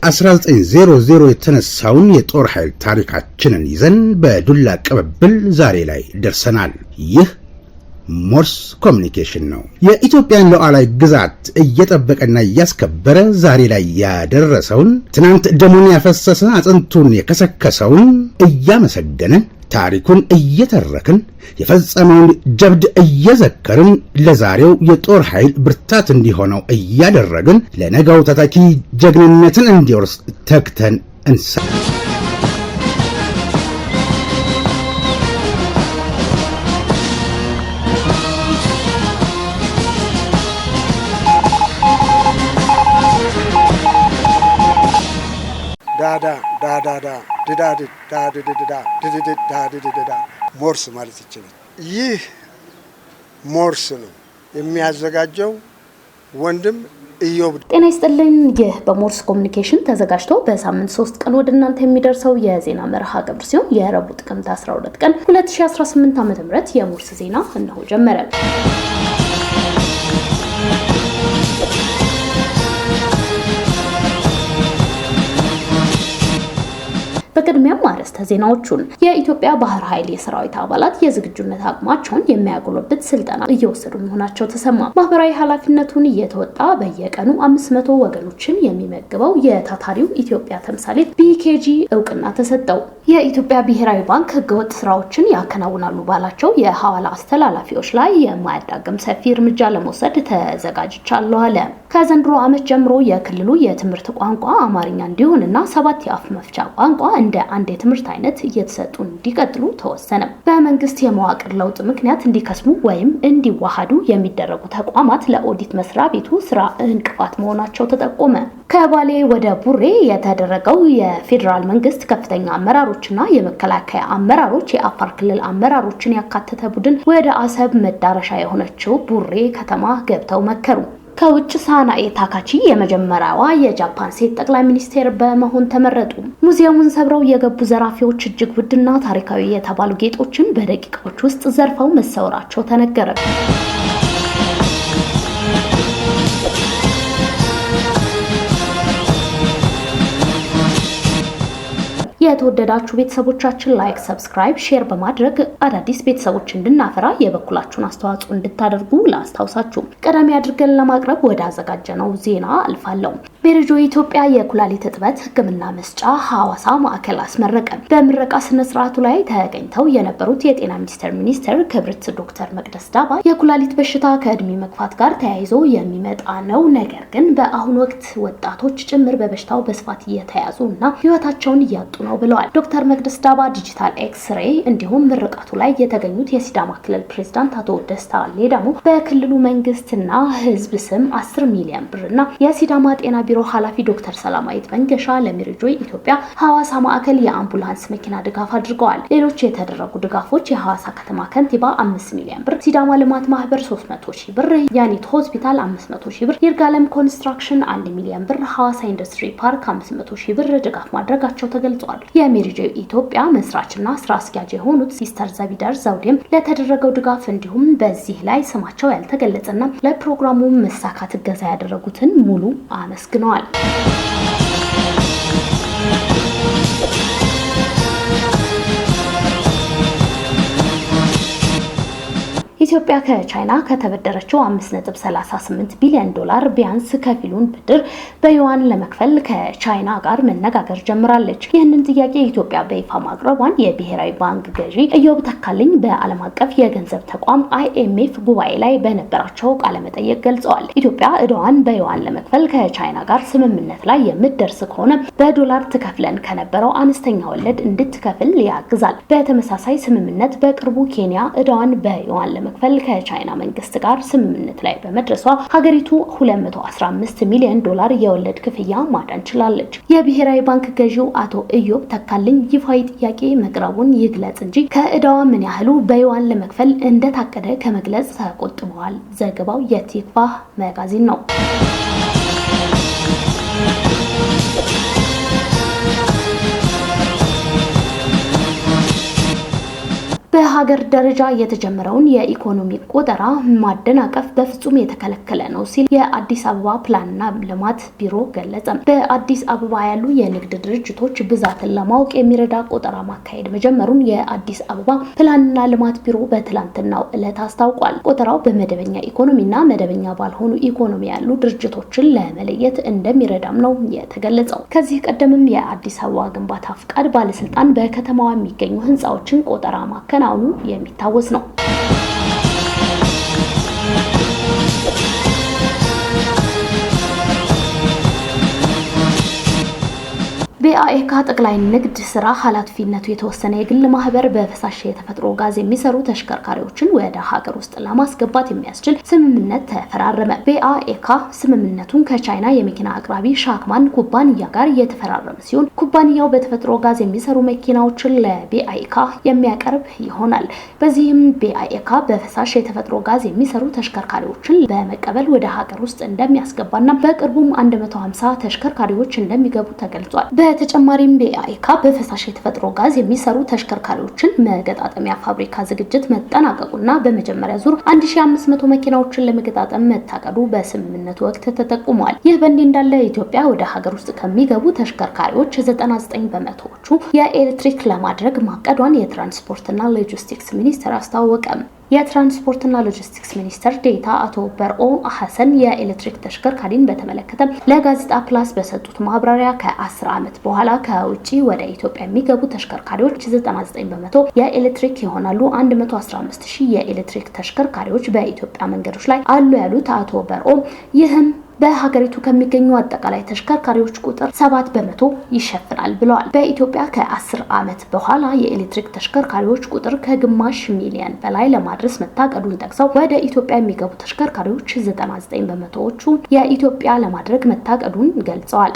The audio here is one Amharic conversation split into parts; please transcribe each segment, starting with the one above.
በ1900 የተነሳውን የጦር ኃይል ታሪካችንን ይዘን በዱላ ቅብብል ዛሬ ላይ ደርሰናል። ይህ ሞርስ ኮሙኒኬሽን ነው። የኢትዮጵያን ሉዓላዊ ግዛት እየጠበቀና እያስከበረ ዛሬ ላይ ያደረሰውን ትናንት ደሙን ያፈሰሰ አጥንቱን የከሰከሰውን እያመሰገንን ታሪኩን እየተረክን የፈጸመውን ጀብድ እየዘከርን ለዛሬው የጦር ኃይል ብርታት እንዲሆነው እያደረግን ለነገው ተተኪ ጀግንነትን እንዲወርስ ተግተን እንሰራ። ሞርስ ማለት ይችላል። ይህ ሞርስ ነው የሚያዘጋጀው ወንድም ኢዮብ። ጤና ይስጥልኝ። ይህ በሞርስ ኮሙኒኬሽን ተዘጋጅቶ በሳምንት 3 ቀን ወደ እናንተ የሚደርሰው የዜና መርሃ ግብር ሲሆን የረቡዕ ጥቅምት 12 ቀን 2018 ዓ.ም የሞርስ ዜና እነሆ ጀመረ። በቅድሚያም አርዕስተ ዜናዎቹን የኢትዮጵያ ባህር ኃይል የሰራዊት አባላት የዝግጁነት አቅማቸውን የሚያጎለብት ስልጠና እየወሰዱ መሆናቸው ተሰማ። ማህበራዊ ኃላፊነቱን እየተወጣ በየቀኑ 500 ወገኖችን የሚመግበው የታታሪው ኢትዮጵያ ተምሳሌት ቢኬጂ እውቅና ተሰጠው። የኢትዮጵያ ብሔራዊ ባንክ ህገወጥ ስራዎችን ያከናውናሉ ባላቸው የሐዋላ አስተላላፊዎች ላይ የማያዳግም ሰፊ እርምጃ ለመውሰድ ተዘጋጅቻለሁ አለ። ከዘንድሮ ዓመት ጀምሮ የክልሉ የትምህርት ቋንቋ አማርኛ እንዲሆንና 7 የአፍ መፍቻ ቋንቋ እንደ አንድ የትምህርት አይነት እየተሰጡ እንዲቀጥሉ ተወሰነ። በመንግስት የመዋቅር ለውጥ ምክንያት እንዲከስሙ ወይም እንዲዋሃዱ የሚደረጉ ተቋማት ለኦዲት መስሪያ ቤቱ ስራ እንቅፋት መሆናቸው ተጠቆመ። ከባሌ ወደ ቡሬ የተደረገው የፌዴራል መንግስት ከፍተኛ አመራሮችና የመከላከያ አመራሮች የአፋር ክልል አመራሮችን ያካተተ ቡድን ወደ አሰብ መዳረሻ የሆነችው ቡሬ ከተማ ገብተው መከሩ። ከውጭ ሳናኤ ታካቺ የመጀመሪያዋ የጃፓን ሴት ጠቅላይ ሚኒስቴር በመሆን ተመረጡ። ሙዚየሙን ሰብረው የገቡ ዘራፊዎች እጅግ ውድና ታሪካዊ የተባሉ ጌጦችን በደቂቃዎች ውስጥ ዘርፈው መሰወራቸው ተነገረ። የተወደዳችሁ ቤተሰቦቻችን ላይክ፣ ሰብስክራይብ፣ ሼር በማድረግ አዳዲስ ቤተሰቦች እንድናፈራ የበኩላችሁን አስተዋጽኦ እንድታደርጉ ላስታውሳችሁ። ቀዳሚ አድርገን ለማቅረብ ወደ አዘጋጀነው ዜና አልፋለሁ። ሜሪጆ ኢትዮጵያ የኩላሊት እጥበት ሕክምና መስጫ ሐዋሳ ማዕከል አስመረቀ። በምረቃ ስነ ስርዓቱ ላይ ተገኝተው የነበሩት የጤና ሚኒስቴር ክብርት ዶክተር መቅደስ ዳባ የኩላሊት በሽታ ከእድሜ መግፋት ጋር ተያይዞ የሚመጣ ነው፣ ነገር ግን በአሁኑ ወቅት ወጣቶች ጭምር በበሽታው በስፋት እየተያዙ እና ህይወታቸውን እያጡ ነው ብለዋል። ዶክተር መቅደስ ዳባ ዲጂታል ኤክስሬይ እንዲሁም ምርቃቱ ላይ የተገኙት የሲዳማ ክልል ፕሬዝዳንት አቶ ደስታ ሌዳሞ በክልሉ መንግስትና ህዝብ ስም 10 ሚሊዮን ብርና የሲዳማ ጤና ቢሮ ኃላፊ ዶክተር ሰላማዊት መንገሻ ለሜሪጆ ኢትዮጵያ ሐዋሳ ማዕከል የአምቡላንስ መኪና ድጋፍ አድርገዋል። ሌሎች የተደረጉ ድጋፎች የሐዋሳ ከተማ ከንቲባ 5 ሚሊዮን ብር፣ ሲዳማ ልማት ማህበር 300,000 ብር፣ ያኒት ሆስፒታል 500,000 ብር፣ ይርጋለም ኮንስትራክሽን 1 ሚሊዮን ብር፣ ሐዋሳ ኢንዱስትሪ ፓርክ 500,000 ብር ድጋፍ ማድረጋቸው ተገልጿል። የሜሪጆ ኢትዮጵያ መስራችና ስራ አስኪያጅ የሆኑት ሲስተር ዘቢደር ዘውዴም ለተደረገው ድጋፍ እንዲሁም በዚህ ላይ ስማቸው ያልተገለጸና ለፕሮግራሙ መሳካት እገዛ ያደረጉትን ሙሉ አመስግነዋል። ኢትዮጵያ ከቻይና ከተበደረችው 5.38 ቢሊዮን ዶላር ቢያንስ ከፊሉን ብድር በዩዋን ለመክፈል ከቻይና ጋር መነጋገር ጀምራለች። ይህንን ጥያቄ ኢትዮጵያ በይፋ ማቅረቧን የብሔራዊ ባንክ ገዢ ኢዮብ ተካልኝ በዓለም አቀፍ የገንዘብ ተቋም IMF ጉባኤ ላይ በነበራቸው ቃለ መጠይቅ ገልጸዋል። ኢትዮጵያ ዕዳዋን በዩዋን ለመክፈል ከቻይና ጋር ስምምነት ላይ የምትደርስ ከሆነ በዶላር ትከፍለን ከነበረው አነስተኛ ወለድ እንድትከፍል ያግዛል። በተመሳሳይ ስምምነት በቅርቡ ኬንያ ዕዳዋን በዩዋን ለመክፈል ከቻይና መንግስት ጋር ስምምነት ላይ በመድረሷ ሀገሪቱ 215 ሚሊዮን ዶላር የወለድ ክፍያ ማዳን ችላለች። የብሔራዊ ባንክ ገዢው አቶ ኢዮብ ተካልኝ ይፋዊ ጥያቄ መቅረቡን ይግለጽ እንጂ ከዕዳዋ ምን ያህሉ በዩዋን ለመክፈል እንደታቀደ ከመግለጽ ተቆጥበዋል። ዘገባው የቲክቫህ መጋዚን ነው። በሀገር ደረጃ የተጀመረውን የኢኮኖሚ ቆጠራ ማደናቀፍ በፍጹም የተከለከለ ነው ሲል የአዲስ አበባ ፕላንና ልማት ቢሮ ገለጸ። በአዲስ አበባ ያሉ የንግድ ድርጅቶች ብዛትን ለማወቅ የሚረዳ ቆጠራ ማካሄድ መጀመሩን የአዲስ አበባ ፕላንና ልማት ቢሮ በትላንትናው ዕለት አስታውቋል። ቆጠራው በመደበኛ ኢኮኖሚና መደበኛ ባልሆኑ ኢኮኖሚ ያሉ ድርጅቶችን ለመለየት እንደሚረዳም ነው የተገለጸው። ከዚህ ቀደምም የአዲስ አበባ ግንባታ ፍቃድ ባለስልጣን በከተማዋ የሚገኙ ህንፃዎችን ቆጠራ ማከናወኑ የሚታወስ ነው። በአኤካ ጠቅላይ ንግድ ስራ ኃላፊነቱ የተወሰነ የግል ማህበር በፈሳሽ የተፈጥሮ ጋዝ የሚሰሩ ተሽከርካሪዎችን ወደ ሀገር ውስጥ ለማስገባት የሚያስችል ስምምነት ተፈራረመ። በአኤካ ስምምነቱን ከቻይና የመኪና አቅራቢ ሻክማን ኩባንያ ጋር የተፈራረመ ሲሆን ኩባንያው በተፈጥሮ ጋዝ የሚሰሩ መኪናዎችን ለበአኤካ የሚያቀርብ ይሆናል። በዚህም በአኤካ በፈሳሽ የተፈጥሮ ጋዝ የሚሰሩ ተሽከርካሪዎችን በመቀበል ወደ ሀገር ውስጥ እንደሚያስገባና በቅርቡም 150 ተሽከርካሪዎች እንደሚገቡ ተገልጿል። በተጨማሪም በአኤካ በፈሳሽ የተፈጥሮ ጋዝ የሚሰሩ ተሽከርካሪዎችን መገጣጠሚያ ፋብሪካ ዝግጅት መጠናቀቁና በመጀመሪያ ዙር 1500 መኪናዎችን ለመገጣጠም መታቀዱ በስምምነቱ ወቅት ተጠቁሟል። ይህ በእንዲህ እንዳለ ኢትዮጵያ ወደ ሀገር ውስጥ ከሚገቡ ተሽከርካሪዎች 99 በመቶዎቹ የኤሌክትሪክ ለማድረግ ማቀዷን የትራንስፖርትና ሎጂስቲክስ ሚኒስቴር አስታወቀ። የትራንስፖርትና ሎጂስቲክስ ሚኒስትር ዴኤታ አቶ በርኦ ሐሰን የኤሌክትሪክ ተሽከርካሪን በተመለከተ ለጋዜጣ ፕላስ በሰጡት ማብራሪያ ከ10 ዓመት በኋላ ከውጪ ወደ ኢትዮጵያ የሚገቡ ተሽከርካሪዎች 99 በመቶ የኤሌክትሪክ ይሆናሉ። 115,000 የኤሌክትሪክ ተሽከርካሪዎች በኢትዮጵያ መንገዶች ላይ አሉ ያሉት አቶ በርኦ ይህም በሀገሪቱ ከሚገኙ አጠቃላይ ተሽከርካሪዎች ቁጥር 7 በመቶ ይሸፍናል ብለዋል። በኢትዮጵያ ከ10 ዓመት በኋላ የኤሌክትሪክ ተሽከርካሪዎች ቁጥር ከግማሽ ሚሊዮን በላይ ለማድረስ መታቀዱን ጠቅሰው ወደ ኢትዮጵያ የሚገቡ ተሽከርካሪዎች 99 በመቶዎቹ የኢትዮጵያ ለማድረግ መታቀዱን ገልጸዋል።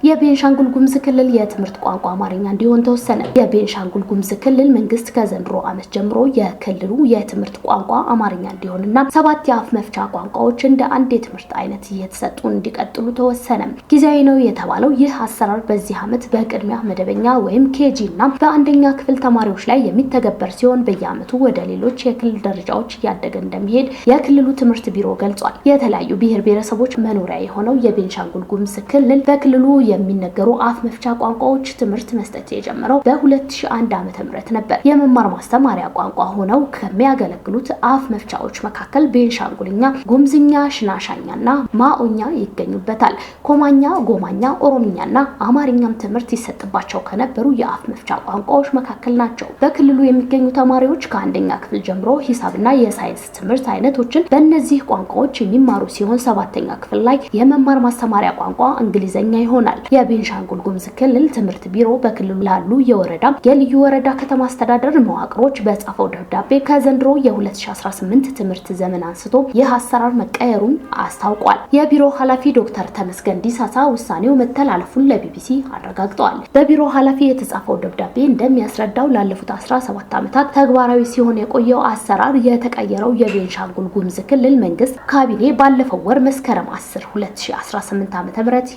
የቤንሻንጉል ጉሙዝ ክልል የትምህርት ቋንቋ አማርኛ እንዲሆን ተወሰነ። የቤንሻንጉል ጉሙዝ ክልል መንግስት ከዘንድሮ ዓመት ጀምሮ የክልሉ የትምህርት ቋንቋ አማርኛ እንዲሆንና 7 የአፍ መፍቻ ቋንቋዎች እንደ አንድ የትምህርት አይነት እየተሰጡ እንዲቀጥሉ ተወሰነ። ጊዜያዊ ነው የተባለው ይህ አሰራር በዚህ ዓመት በቅድሚያ መደበኛ ወይም ኬጂ እና በአንደኛ ክፍል ተማሪዎች ላይ የሚተገበር ሲሆን በየዓመቱ ወደ ሌሎች የክልል ደረጃዎች እያደገ እንደሚሄድ የክልሉ ትምህርት ቢሮ ገልጿል። የተለያዩ ብሔር ብሔረሰቦች መኖሪያ የሆነው የቤንሻንጉል ጉሙዝ ክልል በክልሉ የሚነገሩ አፍ መፍቻ ቋንቋዎች ትምህርት መስጠት የጀመረው በ2001 ዓ.ም ነበር። የመማር ማስተማሪያ ቋንቋ ሆነው ከሚያገለግሉት አፍ መፍቻዎች መካከል ቤንሻንጉልኛ፣ ጉሙዝኛ፣ ሽናሻኛና ማኦኛ ይገኙበታል። ኮማኛ፣ ጎማኛ፣ ኦሮምኛና አማርኛም ትምህርት ይሰጥባቸው ከነበሩ የአፍ መፍቻ ቋንቋዎች መካከል ናቸው። በክልሉ የሚገኙ ተማሪዎች ከአንደኛ ክፍል ጀምሮ ሂሳብና የሳይንስ ትምህርት አይነቶችን በእነዚህ ቋንቋዎች የሚማሩ ሲሆን 7ኛ ክፍል ላይ የመማር ማስተማሪያ ቋንቋ እንግሊዘኛ ይሆናል። የቤንሻንጉል ጉሙዝ ክልል ትምህርት ቢሮ በክልሉ ላሉ የወረዳ የልዩ ወረዳ ከተማ አስተዳደር መዋቅሮች በጻፈው ደብዳቤ ከዘንድሮ የ2018 ትምህርት ዘመን አንስቶ ይህ አሰራር መቀየሩን አስታውቋል። የቢሮ ኃላፊ ዶክተር ተመስገን ዲሳሳ ውሳኔው መተላለፉን ለቢቢሲ አረጋግጠዋል። በቢሮ ኃላፊ የተጻፈው ደብዳቤ እንደሚያስረዳው ላለፉት 17 ዓመታት ተግባራዊ ሲሆን የቆየው አሰራር የተቀየረው የቤንሻንጉል ጉሙዝ ክልል መንግስት ካቢኔ ባለፈው ወር መስከረም 10 2018 ዓ.ም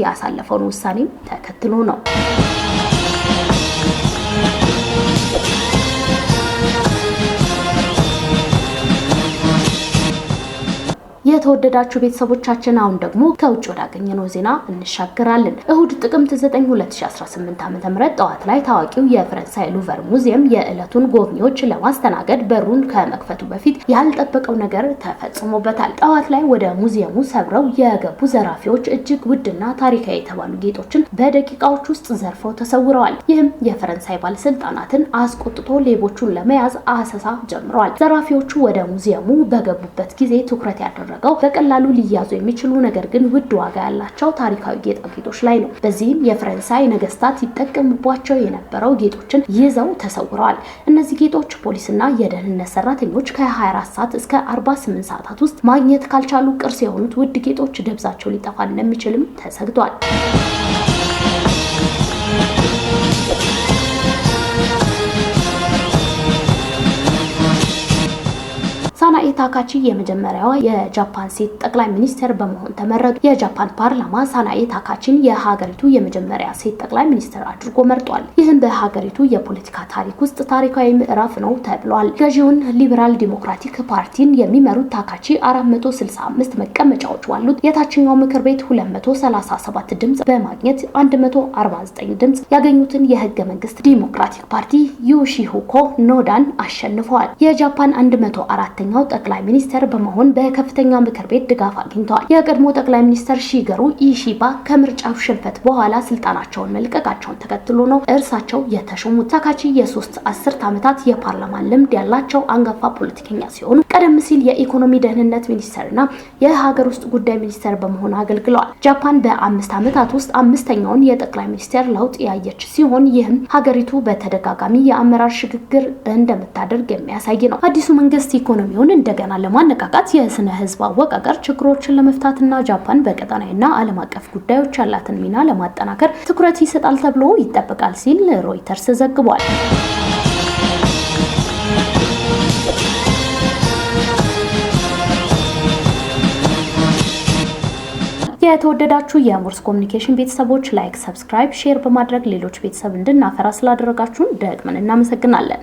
ያሳለፈውን ውሳኔ ተከትሎ ነው። የተወደዳችሁ ቤተሰቦቻችን አሁን ደግሞ ከውጭ ወዳገኘነው ዜና እንሻገራለን። እሁድ ጥቅምት 9 2018 ዓ.ም ጠዋት ላይ ታዋቂው የፈረንሳይ ሉቨር ሙዚየም የዕለቱን ጎብኚዎች ለማስተናገድ በሩን ከመክፈቱ በፊት ያልጠበቀው ነገር ተፈጽሞበታል። ጠዋት ላይ ወደ ሙዚየሙ ሰብረው የገቡ ዘራፊዎች እጅግ ውድና ታሪካዊ የተባሉ ጌጦችን በደቂቃዎች ውስጥ ዘርፈው ተሰውረዋል። ይህም የፈረንሳይ ባለስልጣናትን አስቆጥቶ ሌቦቹን ለመያዝ አሰሳ ጀምረዋል። ዘራፊዎቹ ወደ ሙዚየሙ በገቡበት ጊዜ ትኩረት ያደረገው በቀላሉ ሊያዙ የሚችሉ ነገር ግን ውድ ዋጋ ያላቸው ታሪካዊ ጌጣጌጦች ላይ ነው። በዚህም የፈረንሳይ ነገስታት ይጠቀሙባቸው የነበረው ጌጦችን ይዘው ተሰውረዋል። እነዚህ ጌጦች ፖሊስና የደህንነት ሰራተኞች ከ24 ሰዓት እስከ 48 ሰዓታት ውስጥ ማግኘት ካልቻሉ ቅርስ የሆኑት ውድ ጌጦች ደብዛቸው ሊጠፋ እንደሚችልም ተሰግቷል። ሳናኤ ታካቺ የመጀመሪያዋ የጃፓን ሴት ጠቅላይ ሚኒስትር በመሆን ተመረጡ። የጃፓን ፓርላማ ሳናኤ ታካቺን የሀገሪቱ የመጀመሪያ ሴት ጠቅላይ ሚኒስትር አድርጎ መርጧል። ይህም በሀገሪቱ የፖለቲካ ታሪክ ውስጥ ታሪካዊ ምዕራፍ ነው ተብሏል። ገዢውን ሊበራል ዲሞክራቲክ ፓርቲን የሚመሩት ታካቺ 465 መቀመጫዎች ባሉት የታችኛው ምክር ቤት 237 ድምጽ በማግኘት 149 ድምጽ ያገኙትን የህገ መንግስት ዲሞክራቲክ ፓርቲ ዮሺሂኮ ኖዳን አሸንፈዋል። የጃፓን 104ኛው ጠቅላይ ሚኒስትር በመሆን በከፍተኛ ምክር ቤት ድጋፍ አግኝተዋል። የቀድሞ ጠቅላይ ሚኒስትር ሺገሩ ኢሺባ ከምርጫው ሽንፈት በኋላ ስልጣናቸውን መልቀቃቸውን ተከትሎ ነው እርሳቸው የተሾሙት። ታካቺ የ3 አስርት ዓመታት የፓርላማ ልምድ ያላቸው አንጋፋ ፖለቲከኛ ሲሆኑ ቀደም ሲል የኢኮኖሚ ደህንነት ሚኒስትርና የሀገር ውስጥ ጉዳይ ሚኒስትር በመሆን አገልግለዋል። ጃፓን በ5 ዓመታት ውስጥ አምስተኛውን የጠቅላይ ሚኒስትር ለውጥ ያየች ሲሆን ይህም ሀገሪቱ በተደጋጋሚ የአመራር ሽግግር እንደምታደርግ የሚያሳይ ነው። አዲሱ መንግስት ኢኮኖሚውን እንደገና ለማነቃቃት የስነ ህዝብ አወቃቀር ችግሮችን ለመፍታትና ጃፓን በቀጠናዊና ዓለም አቀፍ ጉዳዮች ያላትን ሚና ለማጠናከር ትኩረት ይሰጣል ተብሎ ይጠበቃል ሲል ሮይተርስ ዘግቧል። የተወደዳችሁ የሞርስ ኮሙኒኬሽን ቤተሰቦች ላይክ፣ ሰብስክራይብ፣ ሼር በማድረግ ሌሎች ቤተሰብ እንድናፈራ ስላደረጋችሁን ደግመን እናመሰግናለን።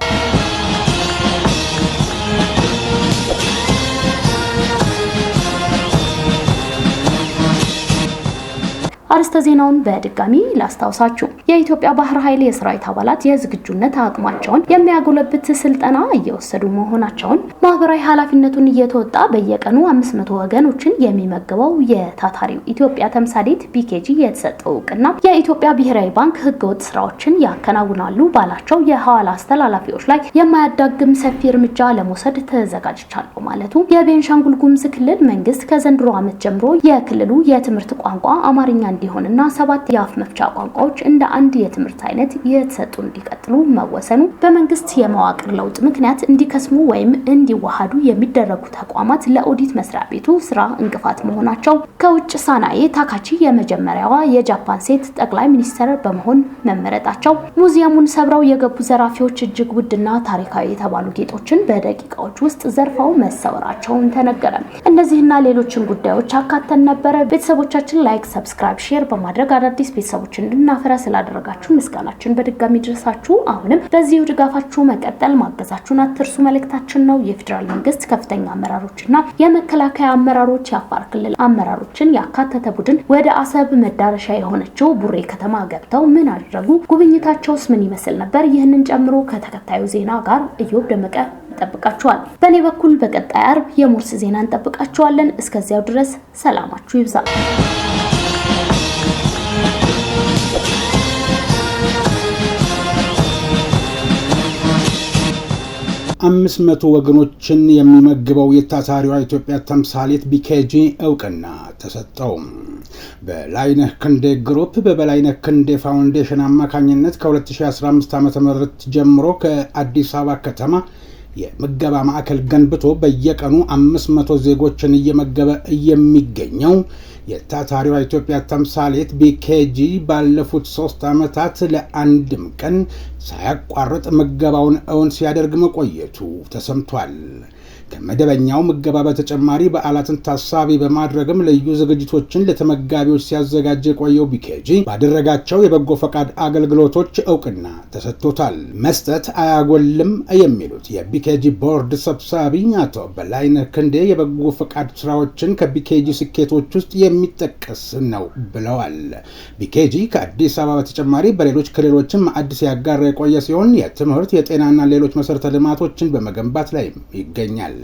አርስተ ዜናውን በድጋሚ ላስታውሳችሁ። የኢትዮጵያ ባህር ኃይል የሰራዊት አባላት የዝግጁነት አቅማቸውን የሚያጎለብት ስልጠና እየወሰዱ መሆናቸውን፣ ማህበራዊ ኃላፊነቱን እየተወጣ በየቀኑ 500 ወገኖችን የሚመግበው የታታሪው ኢትዮጵያ ተምሳሌት ቢኬጂ የተሰጠው እውቅና፣ የኢትዮጵያ ብሔራዊ ባንክ ህገወጥ ስራዎችን ያከናውናሉ ባላቸው የሐዋላ አስተላላፊዎች ላይ የማያዳግም ሰፊ እርምጃ ለመውሰድ ተዘጋጅቻለሁ ማለቱ፣ የቤንሻንጉል ጉሙዝ ክልል መንግስት ከዘንድሮ ዓመት ጀምሮ የክልሉ የትምህርት ቋንቋ አማርኛ እንዲሆንና 7 የአፍ መፍቻ ቋንቋዎች እንደ አንድ የትምህርት አይነት የተሰጡ እንዲቀጥሉ መወሰኑ፣ በመንግስት የመዋቅር ለውጥ ምክንያት እንዲከስሙ ወይም እንዲዋሃዱ የሚደረጉ ተቋማት ለኦዲት መስሪያ ቤቱ ስራ እንቅፋት መሆናቸው፣ ከውጭ ሳናኤ ታካቺ የመጀመሪያዋ የጃፓን ሴት ጠቅላይ ሚኒስትር በመሆን መመረጣቸው፣ ሙዚየሙን ሰብረው የገቡ ዘራፊዎች እጅግ ውድና ታሪካዊ የተባሉ ጌጦችን በደቂቃዎች ውስጥ ዘርፈው መሰወራቸውን ተነገረ። እነዚህና ሌሎችን ጉዳዮች አካተን ነበረ። ቤተሰቦቻችን ላይክ፣ ሰብስክራይብ፣ ሼር በማድረግ አዳዲስ ቤተሰቦችን እንድናፈራ ስላደረጋችሁ ምስጋናችን በድጋሚ ድረሳችሁ። አሁንም በዚሁ ድጋፋችሁ መቀጠል ማገዛችሁን አትርሱ መልእክታችን ነው። የፌዴራል መንግስት ከፍተኛ አመራሮችና የመከላከያ አመራሮች፣ የአፋር ክልል አመራሮችን ያካተተ ቡድን ወደ አሰብ መዳረሻ የሆነችው ቡሬ ከተማ ገብተው ምን አደረጉ? ጉብኝታቸውስ ምን ይመስል ነበር? ይህንን ጨምሮ ከተከታዩ ዜና ጋር እዮብ ደመቀ ይጠብቃችኋል። በእኔ በኩል በቀጣይ አርብ የሞርስ ዜና እንጠብቃችኋለን። እስከዚያው ድረስ ሰላማችሁ ይብዛ። 500 ወገኖችን የሚመግበው የታታሪዋ ኢትዮጵያ ተምሳሌት ቢኬጂ እውቅና ተሰጠው። በላይነህ ክንዴ ግሩፕ በበላይነህ ክንዴ ፋውንዴሽን አማካኝነት ከ2015 ዓ.ም ጀምሮ ከአዲስ አበባ ከተማ የምገባ ማዕከል ገንብቶ በየቀኑ 500 ዜጎችን እየመገበ የሚገኘው የታታሪዋ ኢትዮጵያ ተምሳሌት ቢኬጂ ባለፉት 3 ዓመታት ለአንድም ቀን ሳያቋርጥ ምገባውን እውን ሲያደርግ መቆየቱ ተሰምቷል። ከመደበኛው ምገባ በተጨማሪ በዓላትን ታሳቢ በማድረግም ልዩ ዝግጅቶችን ለተመጋቢዎች ሲያዘጋጅ የቆየው ቢኬጂ ባደረጋቸው የበጎ ፈቃድ አገልግሎቶች እውቅና ተሰጥቶታል። መስጠት አያጎልም የሚሉት የቢኬጂ ቦርድ ሰብሳቢ አቶ በላይነህ ክንዴ የበጎ ፈቃድ ስራዎችን ከቢኬጂ ስኬቶች ውስጥ የሚጠቀስ ነው ብለዋል። ቢኬጂ ከአዲስ አበባ በተጨማሪ በሌሎች ክልሎችም ማዕድ ሲያጋራ የቆየ ሲሆን የትምህርት፣ የጤናና ሌሎች መሰረተ ልማቶችን በመገንባት ላይ ይገኛል።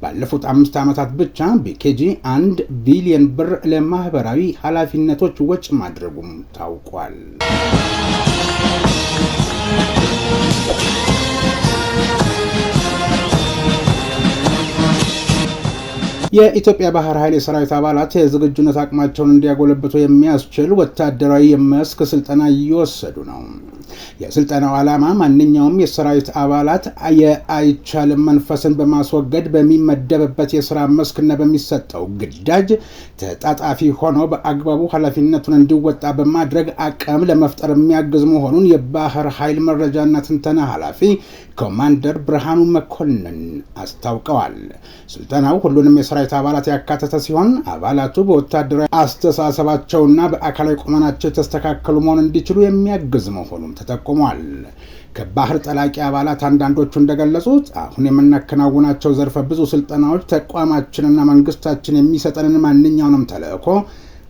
ባለፉት 5 ዓመታት ብቻ ቢኬጂ 1 ቢሊዮን ብር ለማህበራዊ ኃላፊነቶች ወጪ ማድረጉም ታውቋል። የኢትዮጵያ ባህር ኃይል የሰራዊት አባላት የዝግጁነት አቅማቸውን እንዲያጎለብቱ የሚያስችል ወታደራዊ የመስክ ስልጠና እየወሰዱ ነው። የስልጠናው ዓላማ ማንኛውም የሰራዊት አባላት የአይቻልም መንፈስን በማስወገድ በሚመደብበት የሥራ መስክና በሚሰጠው ግዳጅ ተጣጣፊ ሆኖ በአግባቡ ኃላፊነቱን እንዲወጣ በማድረግ አቅም ለመፍጠር የሚያግዝ መሆኑን የባህር ኃይል መረጃና ትንተና ኃላፊ ኮማንደር ብርሃኑ መኮንን አስታውቀዋል። ስልጠናው ሁሉንም የሰራዊት አባላት ያካተተ ሲሆን አባላቱ በወታደራዊ አስተሳሰባቸውና በአካላዊ ቁመናቸው የተስተካከሉ መሆን እንዲችሉ የሚያግዝ መሆኑም ተጠቁሟል። ከባህር ጠላቂ አባላት አንዳንዶቹ እንደገለጹት አሁን የምናከናውናቸው ዘርፈ ብዙ ስልጠናዎች ተቋማችንና መንግስታችን የሚሰጠንን ማንኛውንም ተልዕኮ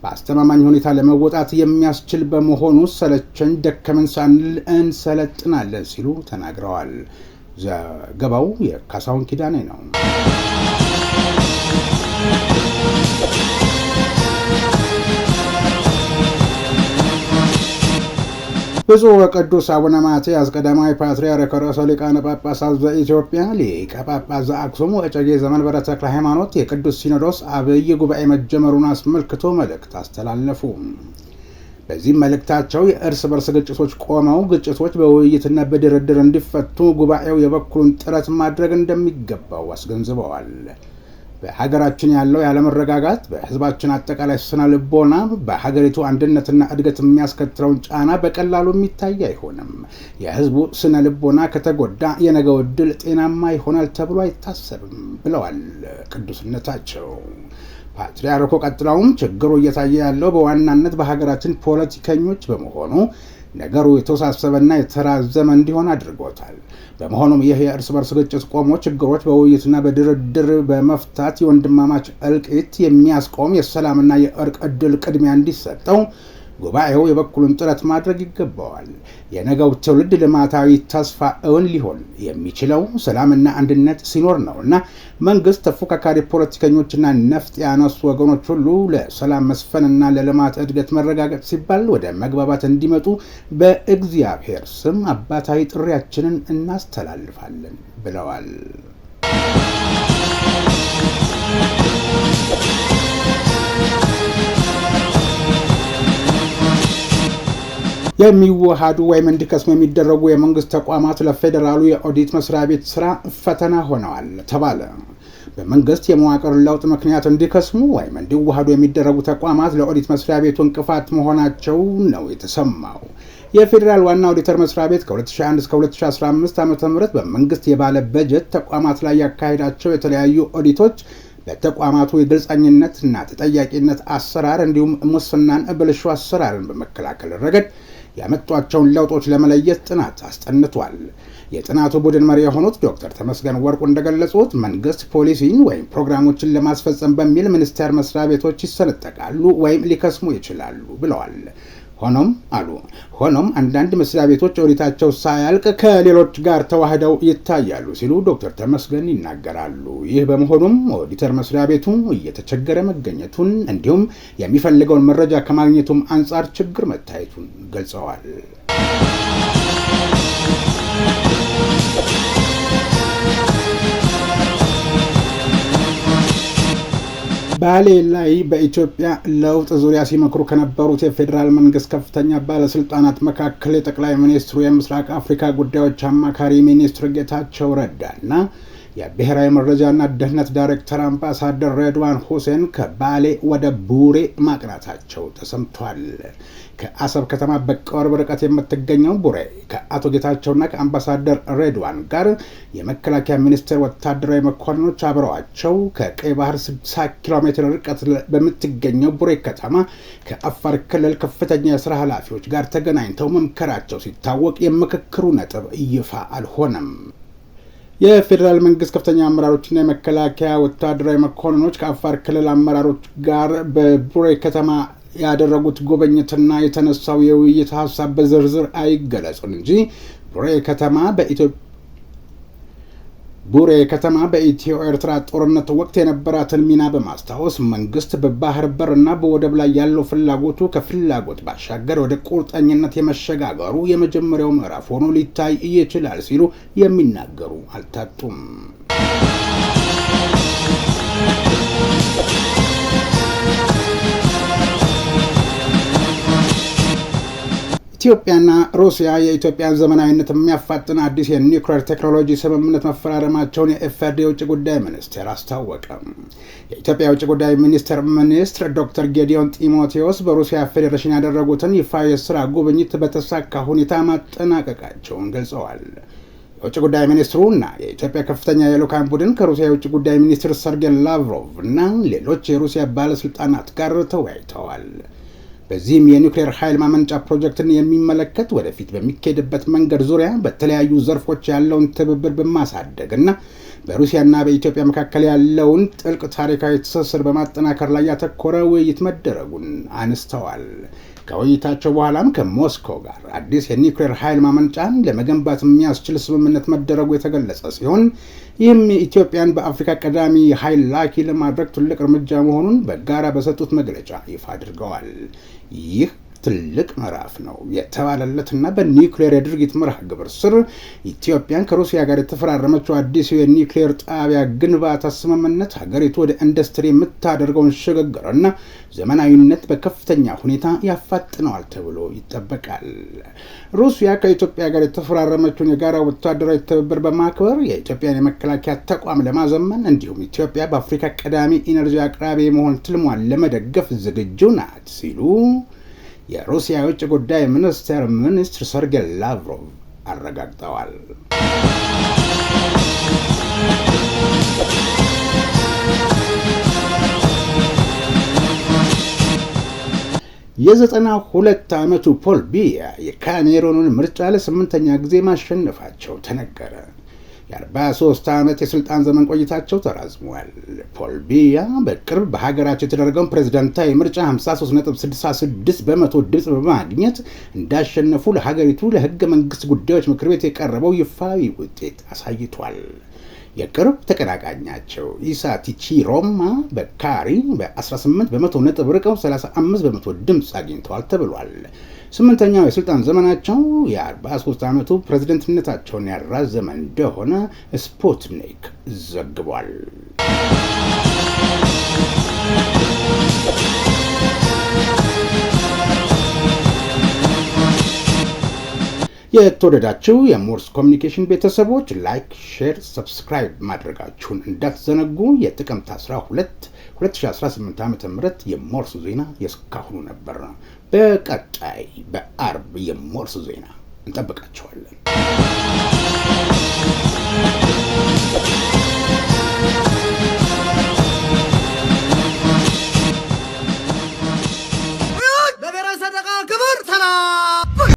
በአስተማማኝ ሁኔታ ለመወጣት የሚያስችል በመሆኑ ሰለቸኝ ደከመን ሳንል እንሰለጥናለን ሲሉ ተናግረዋል። ዘገባው የካሳሁን ኪዳኔ ነው። ብፁዕ ወቅዱስ አቡነ ማትያስ ቀዳማዊ ፓትርያርክ ርዕሰ ሊቃነ ጳጳሳት ዘኢትዮጵያ ሊቀ ጳጳስ ዘአክሱም ወዕጨጌ ዘመንበረ ተክለ ሃይማኖት የቅዱስ ሲኖዶስ አብይ ጉባኤ መጀመሩን አስመልክቶ መልእክት አስተላለፉ። በዚህም መልእክታቸው የእርስ በርስ ግጭቶች ቆመው ግጭቶች በውይይትና በድርድር እንዲፈቱ ጉባኤው የበኩሉን ጥረት ማድረግ እንደሚገባው አስገንዝበዋል። በሀገራችን ያለው ያለመረጋጋት በህዝባችን አጠቃላይ ስነ ልቦና በሀገሪቱ አንድነትና እድገት የሚያስከትለውን ጫና በቀላሉ የሚታይ አይሆንም። የህዝቡ ስነ ልቦና ከተጎዳ የነገው ዕድል ጤናማ ይሆናል ተብሎ አይታሰብም ብለዋል ቅዱስነታቸው። ፓትርያርኩ ቀጥለውም ችግሩ እየታየ ያለው በዋናነት በሀገራችን ፖለቲከኞች በመሆኑ ነገሩ የተወሳሰበና የተራዘመ እንዲሆን አድርጎታል። በመሆኑም ይህ የእርስ በርስ ግጭት ቆሞ ችግሮች በውይይትና በድርድር በመፍታት የወንድማማች እልቂት የሚያስቆም የሰላምና የእርቅ ዕድል ቅድሚያ እንዲሰጠው ጉባኤው የበኩሉን ጥረት ማድረግ ይገባዋል። የነገው ትውልድ ልማታዊ ተስፋ እውን ሊሆን የሚችለው ሰላምና አንድነት ሲኖር ነውና መንግስት፣ ተፎካካሪ ፖለቲከኞችና ነፍጥ ያነሱ ወገኖች ሁሉ ለሰላም መስፈንና ለልማት እድገት መረጋገጥ ሲባል ወደ መግባባት እንዲመጡ በእግዚአብሔር ስም አባታዊ ጥሪያችንን እናስተላልፋለን ብለዋል። የሚዋሃዱ ወይም እንዲከስሙ የሚደረጉ የመንግስት ተቋማት ለፌዴራሉ የኦዲት መስሪያ ቤት ስራ ፈተና ሆነዋል ተባለ። በመንግስት የመዋቅር ለውጥ ምክንያት እንዲከስሙ ወይም እንዲዋሃዱ የሚደረጉ ተቋማት ለኦዲት መስሪያ ቤቱ እንቅፋት መሆናቸው ነው የተሰማው። የፌዴራል ዋና ኦዲተር መስሪያ ቤት ከ2001 እስከ 2015 ዓ.ም በመንግስት የባለ በጀት ተቋማት ላይ ያካሄዳቸው የተለያዩ ኦዲቶች በተቋማቱ የግልጸኝነትና ተጠያቂነት አሰራር እንዲሁም ሙስናን፣ ብልሹ አሰራርን በመከላከል ረገድ ያመጧቸውን ለውጦች ለመለየት ጥናት አስጠንቷል። የጥናቱ ቡድን መሪ የሆኑት ዶክተር ተመስገን ወርቁ እንደገለጹት መንግስት ፖሊሲን ወይም ፕሮግራሞችን ለማስፈጸም በሚል ሚኒስቴር መስሪያ ቤቶች ይሰነጠቃሉ ወይም ሊከስሙ ይችላሉ ብለዋል። ሆኖም አንዳንድ መስሪያ ቤቶች ኦዲታቸው ሳያልቅ ከሌሎች ጋር ተዋህደው ይታያሉ ሲሉ ዶክተር ተመስገን ይናገራሉ። ይህ በመሆኑም ኦዲተር መስሪያ ቤቱ እየተቸገረ መገኘቱን እንዲሁም የሚፈልገውን መረጃ ከማግኘቱም አንጻር ችግር መታየቱን ገልጸዋል። ባሌ ላይ በኢትዮጵያ ለውጥ ዙሪያ ሲመክሩ ከነበሩት የፌዴራል መንግስት ከፍተኛ ባለስልጣናት መካከል የጠቅላይ ሚኒስትሩ የምስራቅ አፍሪካ ጉዳዮች አማካሪ ሚኒስትር ጌታቸው ረዳና የብሔራዊ መረጃና ደህንነት ዳይሬክተር አምባሳደር ሬድዋን ሁሴን ከባሌ ወደ ቡሬ ማቅናታቸው ተሰምቷል። ከአሰብ ከተማ በቅርብ ርቀት የምትገኘው ቡሬ ከአቶ ጌታቸውና ከአምባሳደር ሬድዋን ጋር የመከላከያ ሚኒስቴር ወታደራዊ መኮንኖች አብረዋቸው ከቀይ ባህር 60 ኪሎ ሜትር ርቀት በምትገኘው ቡሬ ከተማ ከአፋር ክልል ከፍተኛ የስራ ኃላፊዎች ጋር ተገናኝተው መምከራቸው ሲታወቅ የምክክሩ ነጥብ ይፋ አልሆነም። የፌዴራል መንግስት ከፍተኛ አመራሮችና የመከላከያ ወታደራዊ መኮንኖች ከአፋር ክልል አመራሮች ጋር በቡሬ ከተማ ያደረጉት ጉብኝትና የተነሳው የውይይት ሀሳብ በዝርዝር አይገለጹም እንጂ ቡሬ ከተማ በኢትዮ ኤርትራ ጦርነት ወቅት የነበራትን ሚና በማስታወስ መንግስት በባህር በርና በወደብ ላይ ያለው ፍላጎቱ ከፍላጎት ባሻገር ወደ ቁርጠኝነት የመሸጋገሩ የመጀመሪያው ምዕራፍ ሆኖ ሊታይ ይችላል ሲሉ የሚናገሩ አልታጡም። ኢትዮጵያና ሩሲያ የኢትዮጵያን ዘመናዊነት የሚያፋጥን አዲስ የኒውክሌር ቴክኖሎጂ ስምምነት መፈራረማቸውን የኢፌዴሪ የውጭ ጉዳይ ሚኒስቴር አስታወቀ። የኢትዮጵያ የውጭ ጉዳይ ሚኒስትር ዶክተር ጌዲዮን ጢሞቴዎስ በሩሲያ ፌዴሬሽን ያደረጉትን ይፋ የስራ ጉብኝት በተሳካ ሁኔታ ማጠናቀቃቸውን ገልጸዋል። የውጭ ጉዳይ ሚኒስትሩና የኢትዮጵያ ከፍተኛ የልዑካን ቡድን ከሩሲያ የውጭ ጉዳይ ሚኒስትር ሰርጌይ ላቭሮቭ እና ሌሎች የሩሲያ ባለስልጣናት ጋር ተወያይተዋል። በዚህም የኒውክሌር ኃይል ማመንጫ ፕሮጀክትን የሚመለከት ወደፊት በሚካሄድበት መንገድ ዙሪያ በተለያዩ ዘርፎች ያለውን ትብብር በማሳደግ እና በሩሲያና በኢትዮጵያ መካከል ያለውን ጥልቅ ታሪካዊ ትስስር በማጠናከር ላይ ያተኮረ ውይይት መደረጉን አነስተዋል። ከውይይታቸው በኋላም ከሞስኮ ጋር አዲስ የኒውክሌር ኃይል ማመንጫን ለመገንባት የሚያስችል ስምምነት መደረጉ የተገለጸ ሲሆን ይህም ኢትዮጵያን በአፍሪካ ቀዳሚ ኃይል ላኪ ለማድረግ ትልቅ እርምጃ መሆኑን በጋራ በሰጡት መግለጫ ይፋ አድርገዋል። ይህ ትልቅ ምዕራፍ ነው የተባለለትና በኒውክሌር የድርጊት መርሃ ግብር ስር ኢትዮጵያን ከሩሲያ ጋር የተፈራረመችው አዲሱ የኒውክሌር ጣቢያ ግንባታ ስምምነት ሀገሪቱ ወደ ኢንዱስትሪ የምታደርገውን ሽግግርና ዘመናዊነት በከፍተኛ ሁኔታ ያፋጥነዋል ተብሎ ይጠበቃል። ሩሲያ ከኢትዮጵያ ጋር የተፈራረመችውን የጋራ ወታደራዊ ትብብር በማክበር የኢትዮጵያን የመከላከያ ተቋም ለማዘመን እንዲሁም ኢትዮጵያ በአፍሪካ ቀዳሚ ኢነርጂ አቅራቢ የመሆን ትልሟን ለመደገፍ ዝግጁ ናት ሲሉ የሩሲያ የውጭ ጉዳይ ሚኒስትር ሰርጌይ ላቭሮቭ አረጋግጠዋል። የ92 ዓመቱ ፖል ቢያ የካሜሩንን ምርጫ ለ8ኛ ጊዜ ማሸነፋቸው ተነገረ። የ43 ዓመት የስልጣን ዘመን ቆይታቸው ተራዝሟል። ፖል ቢያ በቅርብ በሀገራቸው የተደረገውን ፕሬዝዳንታዊ ምርጫ 53.66 በመቶ ድምፅ በማግኘት እንዳሸነፉ ለሀገሪቱ ለህገ መንግስት ጉዳዮች ምክር ቤት የቀረበው ይፋዊ ውጤት አሳይቷል። የቅርብ ተቀናቃኛቸው ኢሳ ቲቺሮማ በካሪ በ18 በመቶ ነጥብ ርቀው 35 በመቶ ድምፅ አግኝተዋል ተብሏል። 8ኛው የስልጣን ዘመናቸው የ43 ዓመቱ ፕሬዝደንትነታቸውን ያራዘመ እንደሆነ ስፑትኒክ ዘግቧል። የተወደዳችሁ የሞርስ ኮሚኒኬሽን ቤተሰቦች ላይክ፣ ሼር፣ ሰብስክራይብ ማድረጋችሁን እንዳትዘነጉ። የጥቅምት 12 2018 ዓ.ም የሞርስ ዜና የስካሁኑ ነበር። በቀጣይ በአርብ የሞርስ ዜና እንጠብቃችኋለን።